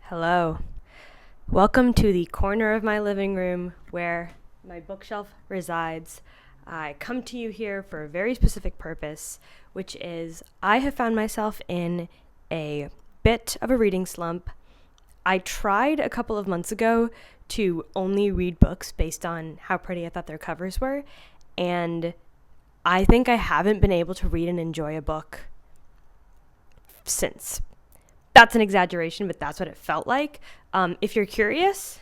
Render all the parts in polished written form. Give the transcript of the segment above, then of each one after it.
Hello. Welcome to the corner of my living room where my bookshelf resides. I come to you here for a very specific purpose, which is I have found myself in a bit of a reading slump. I tried a couple of months ago to only read books based on how pretty I thought their covers were, and I think I haven't been able to read and enjoy a book since. That's an exaggeration, but that's what it felt like. If you're curious,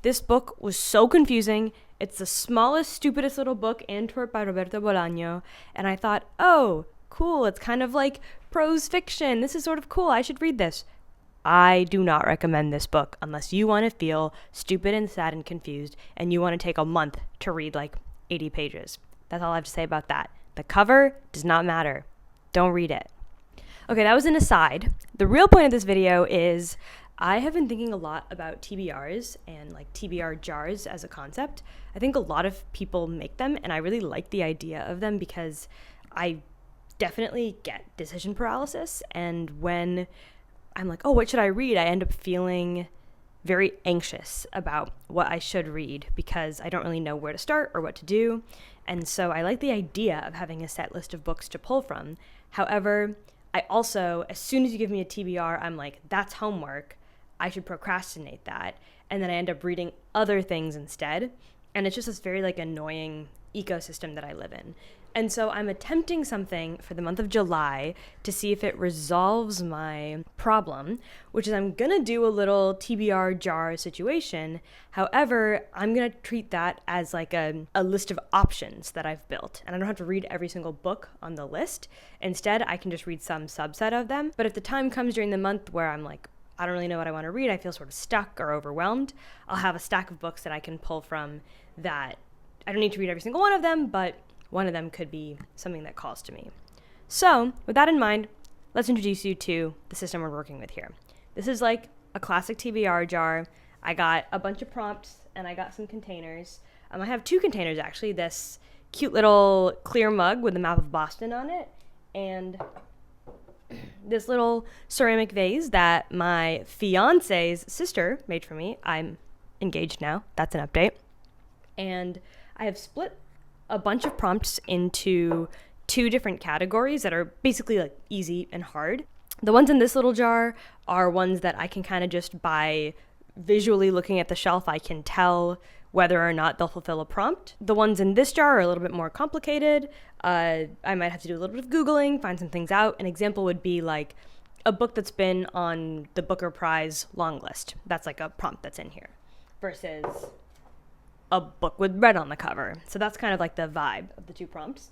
this book was so confusing. It's the smallest, stupidest little book, Antwerp by Roberto Bolaño. And I thought, oh, cool. It's kind of like prose fiction. This is sort of cool. I should read this. I do not recommend this book unless you want to feel stupid and sad and confused and you want to take a month to read like 80 pages. That's all I have to say about that. The cover does not matter. Don't read it. Okay, that was an aside. The real point of this video is I have been thinking a lot about TBRs and like TBR jars as a concept. I think a lot of people make them and I really like the idea of them because I definitely get decision paralysis, and when I'm like, oh, what should I read? I end up feeling very anxious about what I should read because I don't really know where to start or what to do. And so I like the idea of having a set list of books to pull from. However, I also, as soon as you give me a TBR, I'm like, that's homework. I should procrastinate that. And then I end up reading other things instead. And it's just this very like annoying ecosystem that I live in. And so I'm attempting something for the month of July to see if it resolves my problem, which is I'm going to do a little TBR jar situation. However, I'm going to treat that as like a list of options that I've built. And I don't have to read every single book on the list. Instead, I can just read some subset of them. But if the time comes during the month where I'm like, I don't really know what I want to read, I feel sort of stuck or overwhelmed, I'll have a stack of books that I can pull from that I don't need to read every single one of them, but one of them could be something that calls to me. So, with that in mind, let's introduce you to the system we're working with here. This is like a classic TBR jar. I got a bunch of prompts and I got some containers. I have two containers actually, this cute little clear mug with the map of Boston on it, and this little ceramic vase that my fiance's sister made for me. I'm engaged now. That's an update. And I have split a bunch of prompts into two different categories that are basically like easy and hard. The ones in this little jar are ones that I can kind of just by visually looking at the shelf, I can tell whether or not they'll fulfill a prompt. The ones in this jar are a little bit more complicated. I might have to do a little bit of Googling, find some things out. An example would be like a book that's been on the Booker Prize long list. That's like a prompt that's in here versus a book with red on the cover. So that's kind of like the vibe of the two prompts.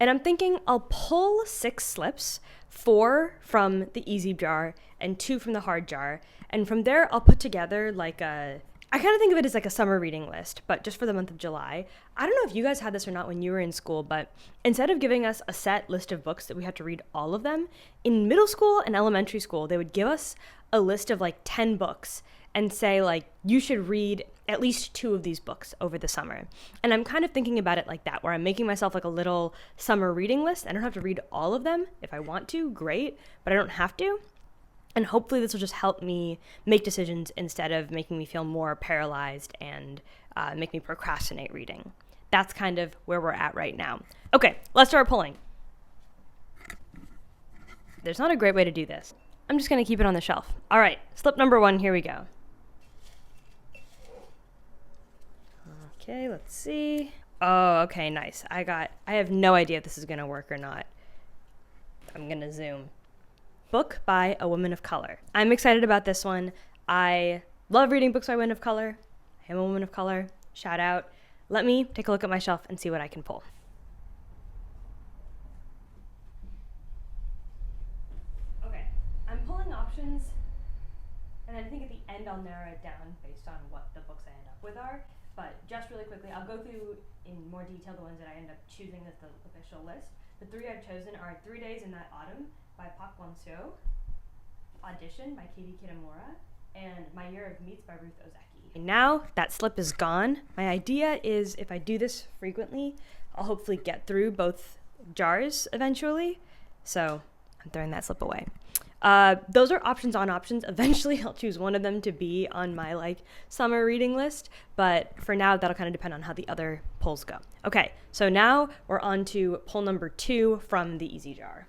And I'm thinking I'll pull 6 slips, 4 from the easy jar and 2 from the hard jar. And from there, I'll put together like I kind of think of it as like a summer reading list, but just for the month of July. I don't know if you guys had this or not when you were in school, but instead of giving us a set list of books that we had to read all of them, in middle school and elementary school, they would give us a list of like 10 books and say like, you should read at least 2 of these books over the summer. And I'm kind of thinking about it like that, where I'm making myself like a little summer reading list. I don't have to read all of them. If I want to, great, but I don't have to. And hopefully this will just help me make decisions instead of making me feel more paralyzed and make me procrastinate reading. That's kind of where we're at right now. Okay, let's start pulling. There's not a great way to do this. I'm just going to keep it on the shelf. All right, slip number 1, here we go. Okay, let's see. Oh, okay, nice. I have no idea if this is going to work or not. I'm going to zoom. Book by a woman of color. I'm excited about this one. I love reading books by women of color. I am a woman of color. Shout out. Let me take a look at my shelf and see what I can pull. Okay, I'm pulling options, and I think at the end I'll narrow it down based on what the books I end up with are. But just really quickly, I'll go through in more detail the ones that I end up choosing as the official list. The 3 I've chosen are 3 Days in That Autumn by Park Won-seo, Audition by Katie Kitamura, and My Year of Meats by Ruth Ozeki. Now that slip is gone, my idea is if I do this frequently, I'll hopefully get through both jars eventually. So I'm throwing that slip away. Those are options on options. Eventually, I'll choose one of them to be on my like summer reading list. But for now, that'll kind of depend on how the other polls go. Okay, so now we're on to poll number 2 from the Easy Jar.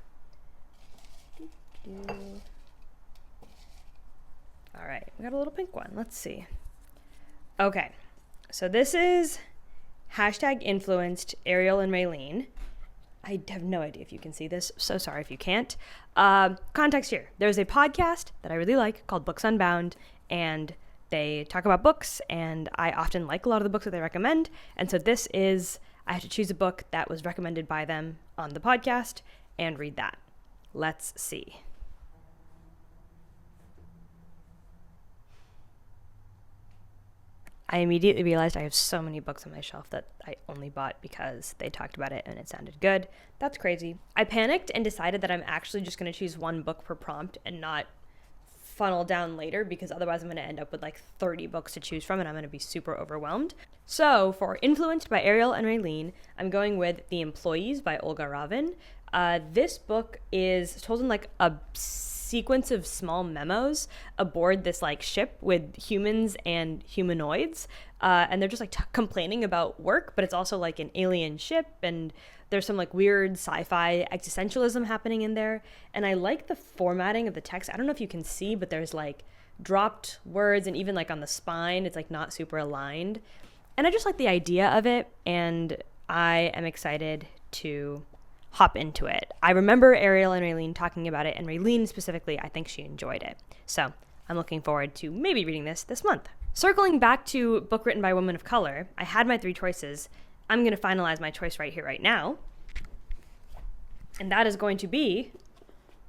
All right, we got a little pink one. Let's see. Okay, so this is #influenced Ariel and Raylene. I have no idea if you can see this. So sorry if you can't. Context here. There's a podcast that I really like called Books Unbound, and they talk about books, and I often like a lot of the books that they recommend. And so this is, I have to choose a book that was recommended by them on the podcast and read that. Let's see. I immediately realized I have so many books on my shelf that I only bought because they talked about it and it sounded good. That's crazy. I panicked and decided that I'm actually just going to choose one book per prompt and not funnel down later, because otherwise I'm going to end up with like 30 books to choose from and I'm going to be super overwhelmed. So for Influenced by Ariel and Raylene, I'm going with The Employees by Olga Ravin. This book is told in like a sequence of small memos aboard this like ship with humans and humanoids, and they're just like complaining about work, but it's also like an alien ship, and there's some like weird sci-fi existentialism happening in there. And I like the formatting of the text. I don't know if you can see, but there's like dropped words, and even like on the spine it's like not super aligned, and I just like the idea of it, and I am excited to hop into it. I remember Ariel and Raylene talking about it, and Raylene specifically, I think she enjoyed it. So I'm looking forward to maybe reading this month. Circling back to book written by a woman of color, I had my 3 choices. I'm going to finalize my choice right here, right now. And that is going to be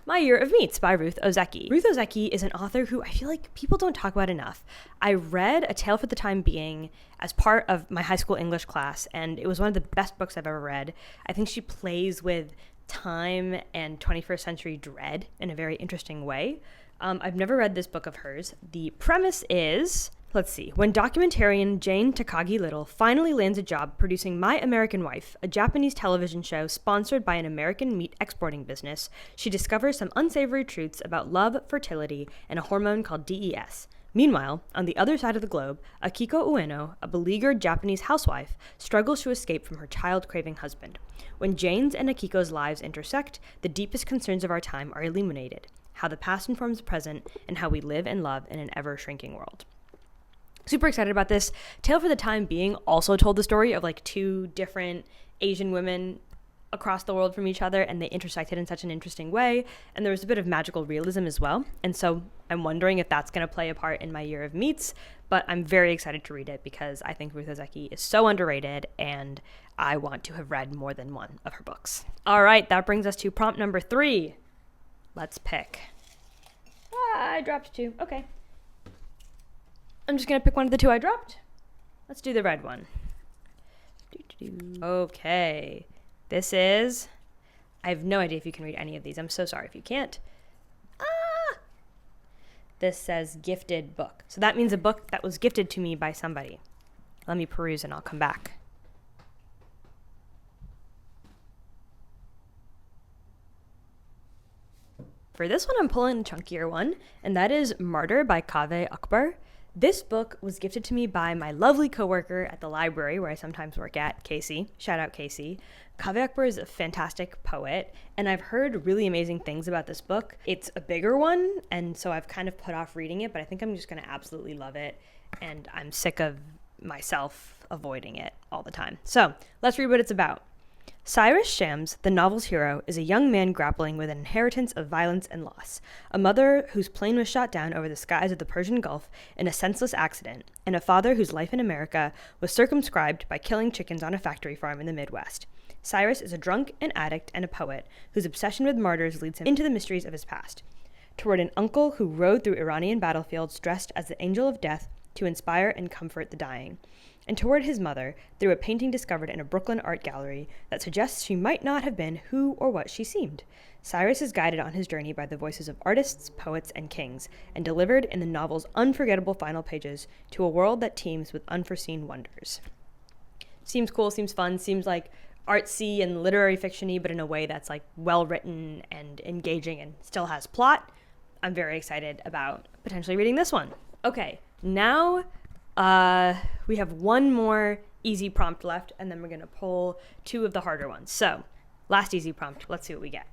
My Year of Meats by Ruth Ozeki. Ruth Ozeki is an author who I feel like people don't talk about enough. I read A Tale for the Time Being as part of my high school English class, and it was one of the best books I've ever read. I think she plays with time and 21st century dread in a very interesting way. I've never read this book of hers. The premise is, let's see, when documentarian Jane Takagi Little finally lands a job producing My American Wife, a Japanese television show sponsored by an American meat exporting business, she discovers some unsavory truths about love, fertility, and a hormone called DES. Meanwhile, on the other side of the globe, Akiko Ueno, a beleaguered Japanese housewife, struggles to escape from her child-craving husband. When Jane's and Akiko's lives intersect, the deepest concerns of our time are illuminated: how the past informs the present, and how we live and love in an ever-shrinking world. Super excited about this. Tale for the Time Being also told the story of like 2 different Asian women across the world from each other, and they intersected in such an interesting way, and there was a bit of magical realism as well. And so I'm wondering if that's going to play a part in My Year of Meats, but I'm very excited to read it because I think Ruth Ozeki is so underrated, and I want to have read more than one of her books. All right, that brings us to prompt number 3. Let's pick. I dropped 2. Okay. I'm just going to pick one of the 2 I dropped. Let's do the red one. Okay. This is, I have no idea if you can read any of these. I'm so sorry if you can't. This says gifted book. So that means a book that was gifted to me by somebody. Let me peruse and I'll come back. For this one, I'm pulling a chunkier one, and that is Martyr by Kaveh Akbar. This book was gifted to me by my lovely coworker at the library where I sometimes work at, Casey. Shout out Casey. Kaveh Akbar is a fantastic poet, and I've heard really amazing things about this book. It's a bigger one, and so I've kind of put off reading it, but I think I'm just going to absolutely love it, and I'm sick of myself avoiding it all the time. So let's read what it's about. Cyrus Shams, the novel's hero, is a young man grappling with an inheritance of violence and loss, a mother whose plane was shot down over the skies of the Persian Gulf in a senseless accident, and a father whose life in America was circumscribed by killing chickens on a factory farm in the Midwest. Cyrus is a drunk, an addict, and a poet whose obsession with martyrs leads him into the mysteries of his past. Toward an uncle who rode through Iranian battlefields dressed as the angel of death to inspire and comfort the dying. And toward his mother, through a painting discovered in a Brooklyn art gallery that suggests she might not have been who or what she seemed. Cyrus is guided on his journey by the voices of artists, poets, and kings, and delivered in the novel's unforgettable final pages to a world that teems with unforeseen wonders. Seems cool, seems fun, seems like artsy and literary fiction-y, but in a way that's like well written and engaging and still has plot. I'm very excited about potentially reading this one. Okay, now we have one more easy prompt left, and then we're going to pull two of the harder ones. So, last easy prompt. Let's see what we get.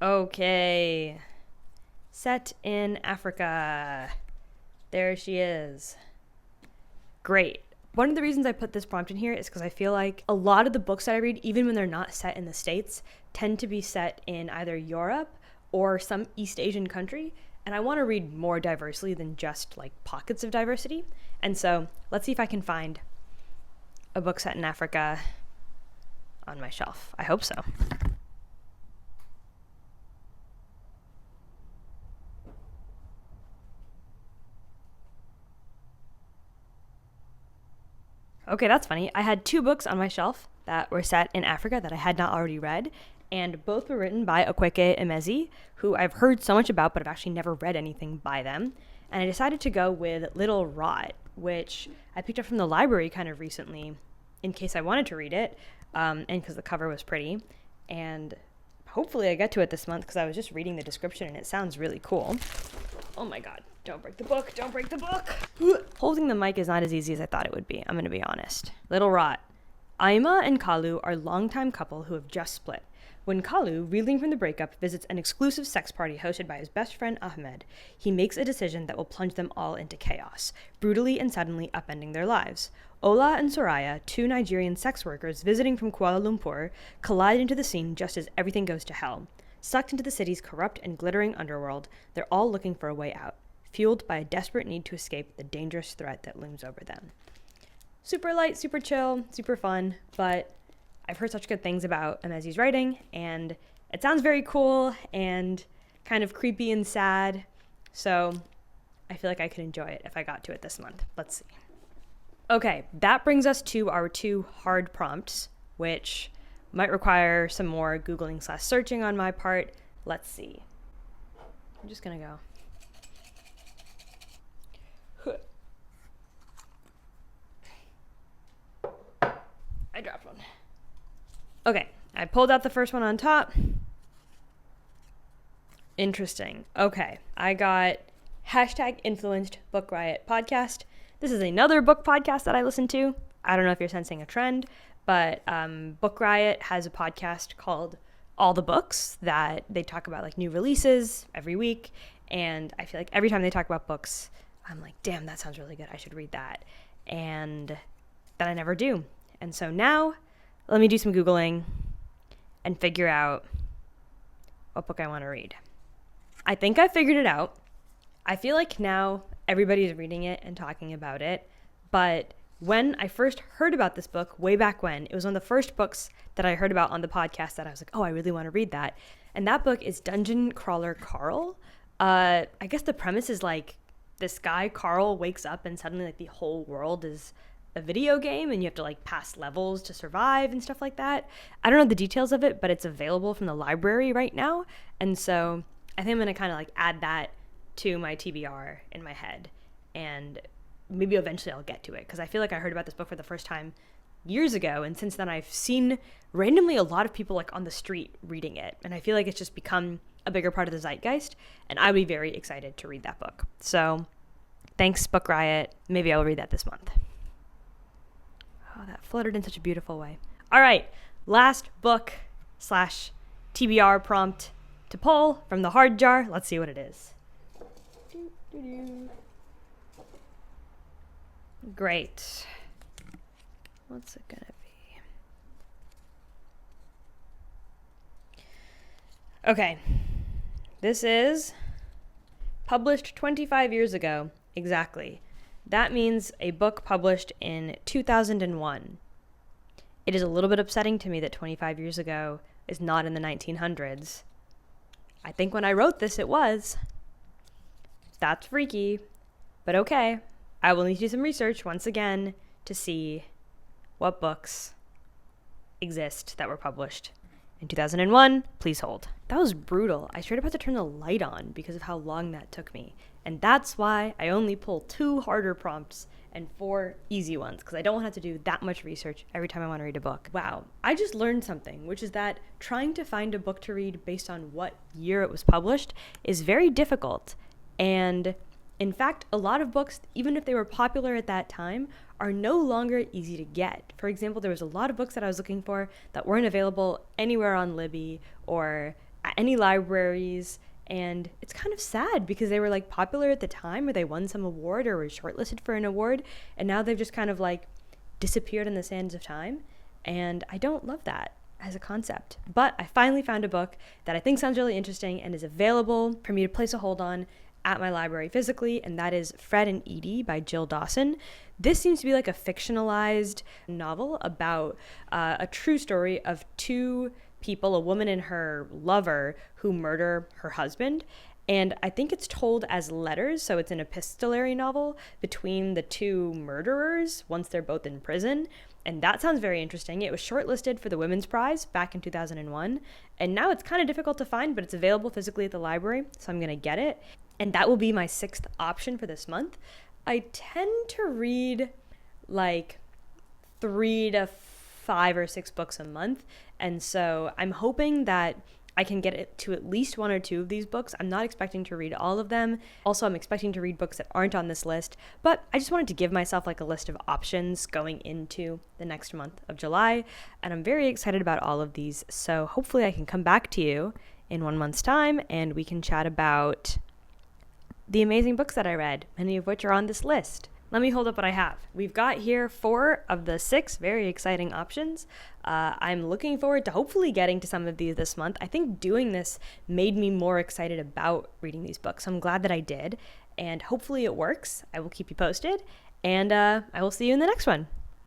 Okay. Set in Africa. There she is. Great. One of the reasons I put this prompt in here is because I feel like a lot of the books that I read, even when they're not set in the States, tend to be set in either Europe or some East Asian country. And I want to read more diversely than just like pockets of diversity. And so let's see if I can find a book set in Africa on my shelf. I hope so. Okay, that's funny. I had two books on my shelf that were set in Africa that I had not already read, and both were written by Akwaeke Emezi, who I've heard so much about, but I've actually never read anything by them. And I decided to go with Little Rot, which I picked up from the library kind of recently in case I wanted to read it, and because the cover was pretty. And hopefully I get to it this month because I was just reading the description and it sounds really cool. Oh my god, don't break the book, don't break the book! Holding the mic is not as easy as I thought it would be, I'm gonna be honest. Little Rot. Aima and Kalu are a longtime couple who have just split. When Kalu, reeling from the breakup, visits an exclusive sex party hosted by his best friend Ahmed, he makes a decision that will plunge them all into chaos, brutally and suddenly upending their lives. Ola and Soraya, two Nigerian sex workers visiting from Kuala Lumpur, collide into the scene just as everything goes to hell. Sucked into the city's corrupt and glittering underworld, they're all looking for a way out, fueled by a desperate need to escape the dangerous threat that looms over them. Super light, super chill, super fun, but I've heard such good things about Emezi's writing, and it sounds very cool and kind of creepy and sad, so I feel like I could enjoy it if I got to it this month. Let's see. Okay, that brings us to our two hard prompts, which might require some more Googling/searching on my part. Let's see. I'm just gonna go. I dropped one. Okay, I pulled out the first one on top. Interesting. Okay, I got #influenced Book Riot podcast. This is another book podcast that I listen to. I don't know if you're sensing a trend, but Book Riot has a podcast called All the Books that they talk about like new releases every week. And I feel like every time they talk about books, I'm like, damn, that sounds really good. I should read that. And then I never do. And so now let me do some Googling and figure out what book I want to read. I think I figured it out. I feel like now everybody's reading it and talking about it. But when I first heard about this book, way back when, it was one of the first books that I heard about on the podcast that I was like, oh, I really want to read that. And that book is Dungeon Crawler Carl. I guess the premise is like this guy, Carl, wakes up and suddenly like the whole world is a video game and you have to like pass levels to survive and stuff like that. I don't know the details of it, but it's available from the library right now. And so I think I'm going to kind of like add that to my TBR in my head. And maybe eventually I'll get to it because I feel like I heard about this book for the first time years ago. And since then I've seen randomly a lot of people like on the street reading it. And I feel like it's just become a bigger part of the zeitgeist. And I would be very excited to read that book. So thanks, Book Riot. Maybe I'll read that this month. Oh, that fluttered in such a beautiful way. All right, last book / TBR prompt to pull from the hard jar. Let's see what it is. Great. What's it gonna be? Okay, this is published 25 years ago, exactly. That means a book published in 2001. It is a little bit upsetting to me that 25 years ago is not in the 1900s. I think when I wrote this, it was. That's freaky, but okay. I will need to do some research once again to see what books exist that were published in 2001. Please hold. That was brutal. I straight up had to turn the light on because of how long that took me. And that's why I only pull 2 harder prompts and 4 easy ones, because I don't have to do that much research every time I want to read a book. Wow, I just learned something, which is that trying to find a book to read based on what year it was published is very difficult. And in fact, a lot of books, even if they were popular at that time, are no longer easy to get. For example, there was a lot of books that I was looking for that weren't available anywhere on Libby or at any libraries. And it's kind of sad because they were like popular at the time, or they won some award or were shortlisted for an award, and now they've just kind of like disappeared in the sands of time. And I don't love that as a concept. But I finally found a book that I think sounds really interesting and is available for me to place a hold on at my library physically, and that is Fred and Edie by Jill Dawson. This seems to be like a fictionalized novel about a true story of 2 people, a woman and her lover, who murder her husband. And I think it's told as letters, so it's an epistolary novel between the 2 murderers once they're both in prison. And that sounds very interesting. It was shortlisted for the Women's Prize back in 2001. And now it's kind of difficult to find, but it's available physically at the library, so I'm going to get it. And that will be my 6th option for this month. I tend to read like 3 to 5 or 6 books a month. And so I'm hoping that I can get it to at least 1 or 2 of these books. I'm not expecting to read all of them. Also, I'm expecting to read books that aren't on this list, but I just wanted to give myself like a list of options going into the next month of July. And I'm very excited about all of these. So hopefully I can come back to you in 1 month's time and we can chat about the amazing books that I read, many of which are on this list. Let me hold up what I have. We've got here 4 of the 6 very exciting options. I'm looking forward to hopefully getting to some of these this month. I think doing this made me more excited about reading these books. So I'm glad that I did, and hopefully it works. I will keep you posted, and I will see you in the next one.